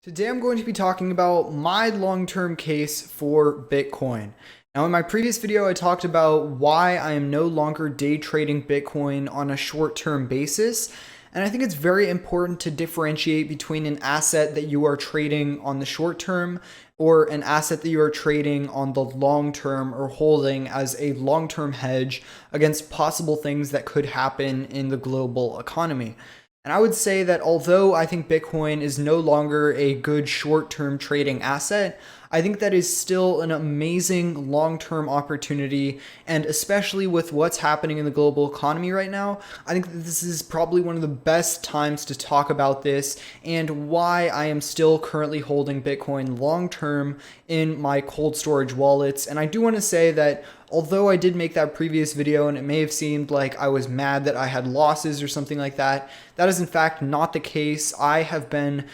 Today I'm going to be talking about my long-term case for Bitcoin. Now in my previous video I talked about why I am no longer day trading Bitcoin on a short-term basis, and I think it's very important to differentiate between an asset that you are trading on the short term or an asset that you are trading on the long term or holding as a long-term hedge against possible things that could happen in the global economy. And I would say that although I think Bitcoin is no longer a good short-term trading asset, I think that is still an amazing long-term opportunity. And especially with what's happening in the global economy right now, I think that this is probably one of the best times to talk about this and why I am still currently holding Bitcoin long-term in my cold storage wallets. And I do want to say that although I did make that previous video and it may have seemed like I was mad that I had losses or something like that, that is in fact not the case. I have been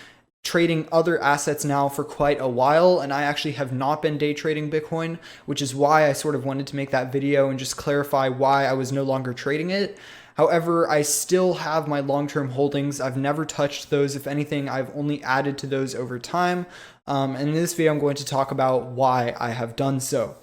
trading other assets now for quite a while, and I actually have not been day trading Bitcoin, which is why I sort of wanted to make that video and just clarify why I was no longer trading it. However, I still have my long-term holdings. I've never touched those. If anything, I've only added to those over time. And in this video, I'm going to talk about why I have done so.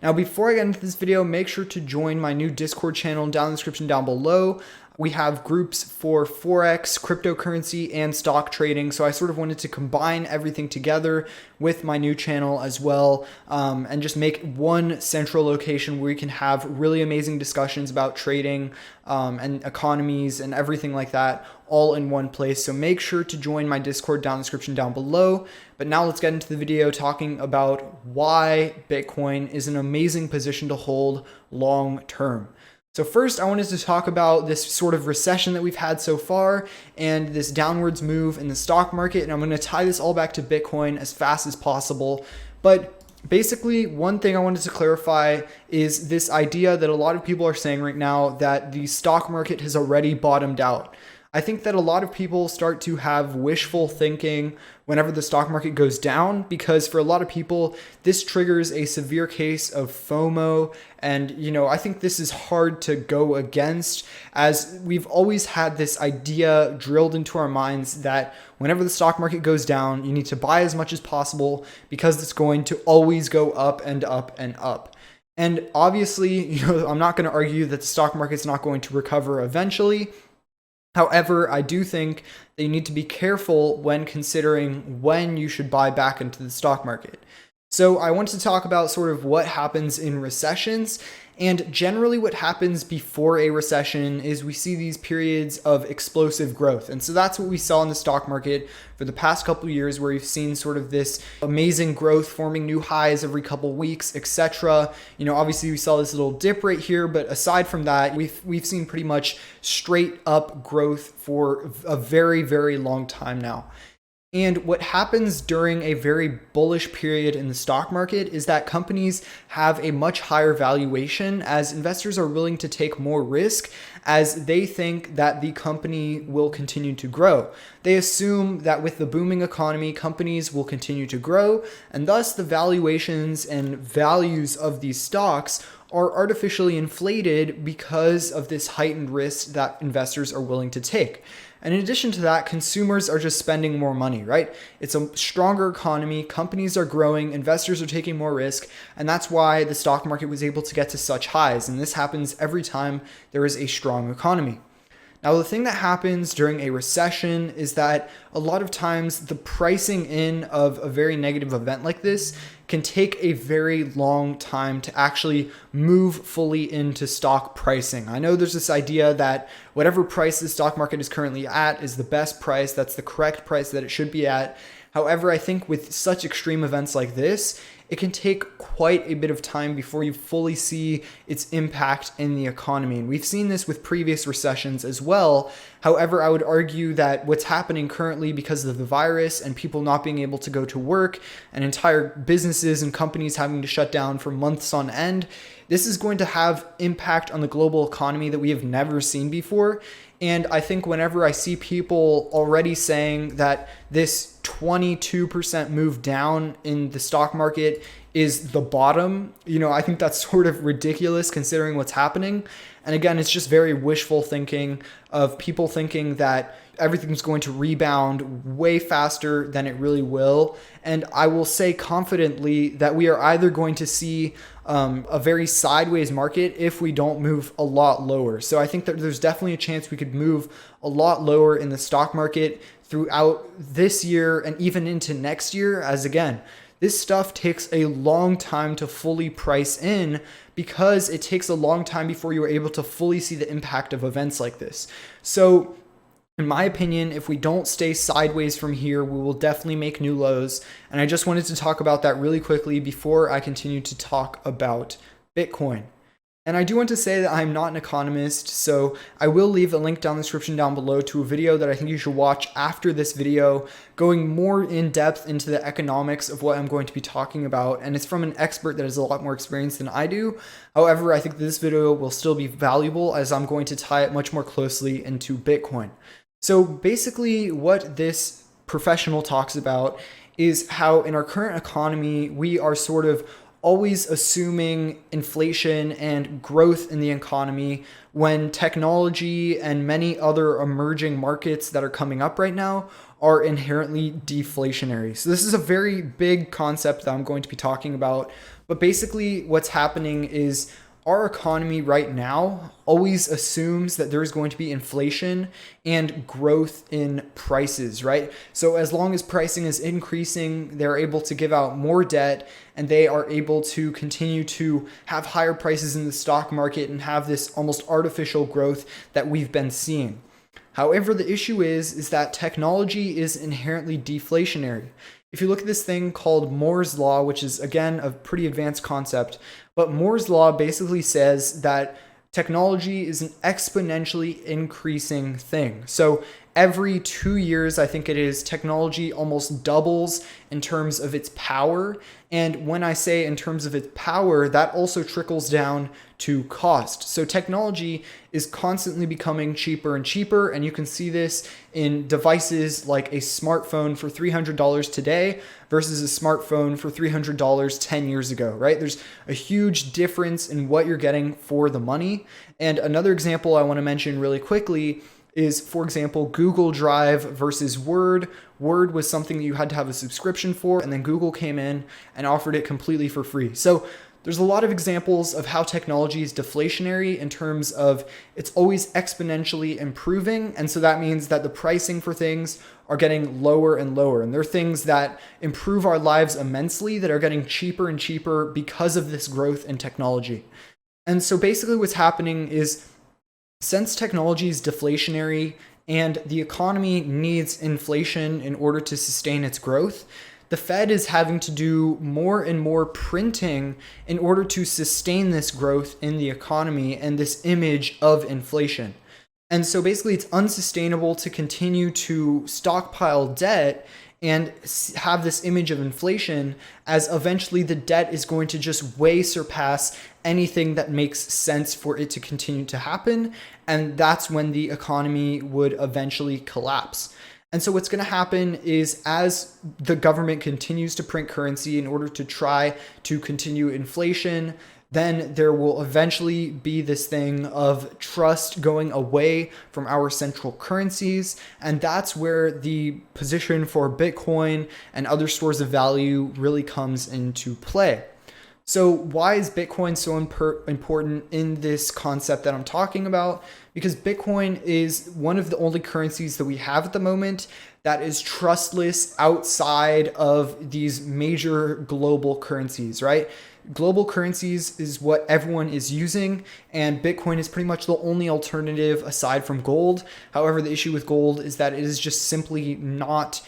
Now, before I get into this video, make sure to join my new Discord channel down in the description down below. We have groups for Forex, cryptocurrency, and stock trading. So I sort of wanted to combine everything together with my new channel as well, and just make one central location where we can have really amazing discussions about trading and economies and everything like that all in one place. So make sure to join my Discord down in the description down below. But now let's get into the video talking about why Bitcoin is an amazing position to hold long term. So first, I wanted to talk about this sort of recession that we've had so far and this downwards move in the stock market. And I'm going to tie this all back to Bitcoin as fast as possible. But basically, one thing I wanted to clarify is this idea that a lot of people are saying right now that the stock market has already bottomed out. I think that a lot of people start to have wishful thinking whenever the stock market goes down, because for a lot of people, this triggers a severe case of FOMO. And, I think this is hard to go against, as we've always had this idea drilled into our minds that whenever the stock market goes down, you need to buy as much as possible because it's going to always go up and up and up. And obviously, I'm not going to argue that the stock market's not going to recover eventually. However, I do think that you need to be careful when considering when you should buy back into the stock market. So I want to talk about sort of what happens in recessions, and generally what happens before a recession is we see these periods of explosive growth. And so that's what we saw in the stock market for the past couple of years, where we've seen sort of this amazing growth, forming new highs every couple of weeks, etc. Obviously we saw this little dip right here, but aside from that, we've seen pretty much straight up growth for a very, very long time now. And what happens during a very bullish period in the stock market is that companies have a much higher valuation, as investors are willing to take more risk as they think that the company will continue to grow. They assume that with the booming economy, companies will continue to grow, and thus the valuations and values of these stocks are artificially inflated because of this heightened risk that investors are willing to take. And in addition to that, consumers are just spending more money, right? It's a stronger economy, companies are growing, investors are taking more risk, and that's why the stock market was able to get to such highs. And this happens every time there is a strong economy. Now, the thing that happens during a recession is that a lot of times the pricing in of a very negative event like this can take a very long time to actually move fully into stock pricing. I know there's this idea that whatever price the stock market is currently at is the best price, that's the correct price that it should be at. However, I think with such extreme events like this, it can take quite a bit of time before you fully see its impact in the economy. And we've seen this with previous recessions as well. However, I would argue that what's happening currently because of the virus and people not being able to go to work and entire businesses and companies having to shut down for months on end, this is going to have impact on the global economy that we have never seen before. And I think whenever I see people already saying that this 22% move down in the stock market is the bottom. I think that's sort of ridiculous considering what's happening. And again, it's just very wishful thinking of people thinking that everything's going to rebound way faster than it really will. And I will say confidently that we are either going to see a very sideways market if we don't move a lot lower. So I think that there's definitely a chance we could move a lot lower in the stock market throughout this year and even into next year, as again, this stuff takes a long time to fully price in because it takes a long time before you are able to fully see the impact of events like this. So in my opinion, if we don't stay sideways from here, we will definitely make new lows. And I just wanted to talk about that really quickly before I continue to talk about Bitcoin. And I do want to say that I'm not an economist, so I will leave a link down the description down below to a video that I think you should watch after this video, going more in depth into the economics of what I'm going to be talking about. And it's from an expert that has a lot more experience than I do. However, I think this video will still be valuable as I'm going to tie it much more closely into Bitcoin. So basically what this professional talks about is how in our current economy, we are sort of always assuming inflation and growth in the economy when technology and many other emerging markets that are coming up right now are inherently deflationary. So this is a very big concept that I'm going to be talking about. But basically what's happening is our economy right now always assumes that there's going to be inflation and growth in prices, right? So as long as pricing is increasing, they're able to give out more debt and they are able to continue to have higher prices in the stock market and have this almost artificial growth that we've been seeing. However, the issue is that technology is inherently deflationary. If you look at this thing called Moore's Law, which is again a pretty advanced concept, but Moore's Law basically says that technology is an exponentially increasing thing. So every 2 years, I think it is, technology almost doubles in terms of its power. And when I say in terms of its power, that also trickles down to cost. So technology is constantly becoming cheaper and cheaper. And you can see this in devices like a smartphone for $300 today versus a smartphone for $300 10 years ago, right? There's a huge difference in what you're getting for the money. And another example I want to mention really quickly is, for example, Google Drive versus Word. Word was something that you had to have a subscription for, and then Google came in and offered it completely for free. So there's a lot of examples of how technology is deflationary in terms of it's always exponentially improving. And so that means that the pricing for things are getting lower and lower. And there are things that improve our lives immensely that are getting cheaper and cheaper because of this growth in technology. And so basically what's happening is, since technology is deflationary and the economy needs inflation in order to sustain its growth, the Fed is having to do more and more printing in order to sustain this growth in the economy and this image of inflation. And so basically it's unsustainable to continue to stockpile debt and have this image of inflation, as eventually the debt is going to just way surpass anything that makes sense for it to continue to happen. And that's when the economy would eventually collapse. And so what's going to happen is, as the government continues to print currency in order to try to continue inflation, then there will eventually be this thing of trust going away from our central currencies. And that's where the position for Bitcoin and other stores of value really comes into play. So why is Bitcoin so important in this concept that I'm talking about? Because Bitcoin is one of the only currencies that we have at the moment that is trustless outside of these major global currencies, right? Global currencies is what everyone is using, and Bitcoin is pretty much the only alternative aside from gold. However, the issue with gold is that it is just simply not,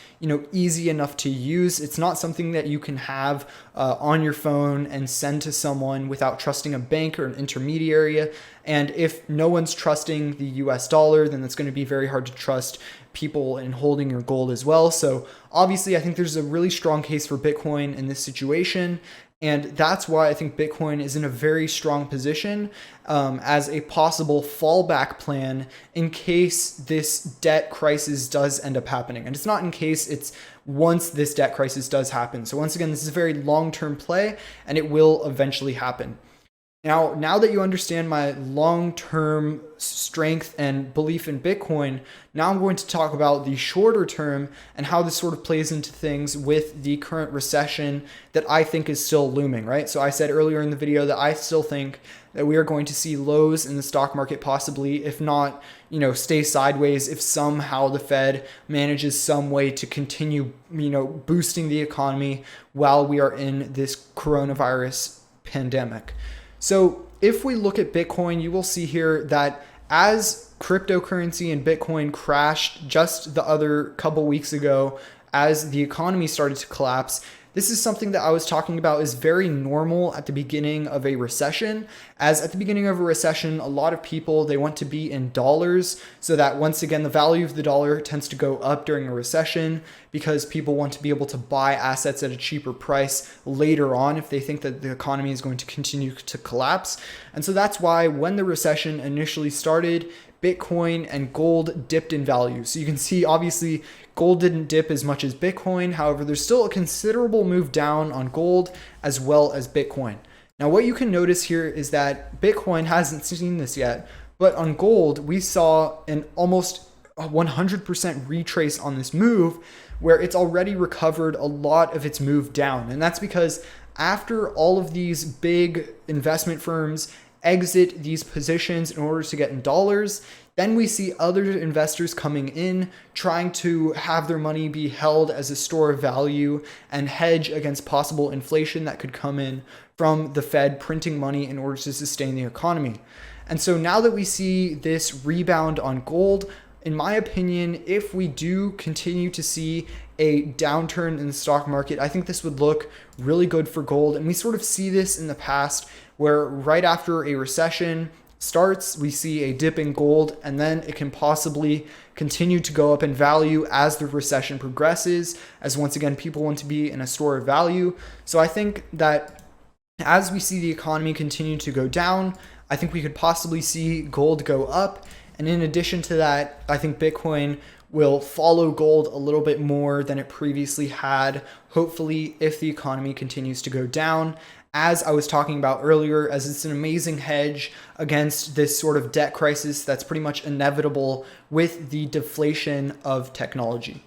easy enough to use. It's not something that you can have on your phone and send to someone without trusting a bank or an intermediary. And if no one's trusting the US dollar, then it's going to be very hard to trust people in holding your gold as well. So obviously, I think there's a really strong case for Bitcoin in this situation. And that's why I think Bitcoin is in a very strong position as a possible fallback plan in case this debt crisis does end up happening. And it's not in case, it's once this debt crisis does happen. So once again, this is a very long-term play and it will eventually happen. Now that you understand my long-term strength and belief in Bitcoin, now I'm going to talk about the shorter term and how this sort of plays into things with the current recession that I think is still looming, right? So I said earlier in the video that I still think that we are going to see lows in the stock market, possibly, if not, stay sideways, if somehow the Fed manages some way to continue, boosting the economy while we are in this coronavirus pandemic. So if we look at Bitcoin, you will see here that as cryptocurrency and Bitcoin crashed just the other couple weeks ago, as the economy started to collapse, this is something that I was talking about is very normal at the beginning of a recession. As at the beginning of a recession, a lot of people, they want to be in dollars so that once again, the value of the dollar tends to go up during a recession because people want to be able to buy assets at a cheaper price later on if they think that the economy is going to continue to collapse. And so that's why when the recession initially started, Bitcoin and gold dipped in value. So you can see, obviously, gold didn't dip as much as Bitcoin. However, there's still a considerable move down on gold as well as Bitcoin. Now, what you can notice here is that Bitcoin hasn't seen this yet, but on gold, we saw an almost 100% retrace on this move where it's already recovered a lot of its move down. And that's because after all of these big investment firms exit these positions in order to get in dollars, then we see other investors coming in, trying to have their money be held as a store of value and hedge against possible inflation that could come in from the Fed printing money in order to sustain the economy. And so now that we see this rebound on gold, in my opinion, if we do continue to see a downturn in the stock market, I think this would look really good for gold. And we sort of see this in the past where right after a recession starts, we see a dip in gold, and then it can possibly continue to go up in value as the recession progresses, as once again, people want to be in a store of value. So I think that as we see the economy continue to go down, I think we could possibly see gold go up. And in addition to that, I think Bitcoin will follow gold a little bit more than it previously had, hopefully, if the economy continues to go down. As I was talking about earlier, as it's an amazing hedge against this sort of debt crisis that's pretty much inevitable with the deflation of technology.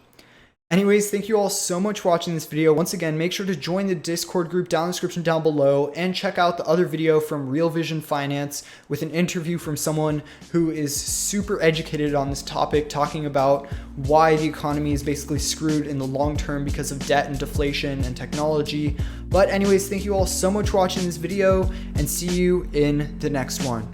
Anyways, thank you all so much for watching this video. Once again, make sure to join the Discord group down in the description down below and check out the other video from Real Vision Finance with an interview from someone who is super educated on this topic, talking about why the economy is basically screwed in the long term because of debt and deflation and technology. But anyways, thank you all so much for watching this video and see you in the next one.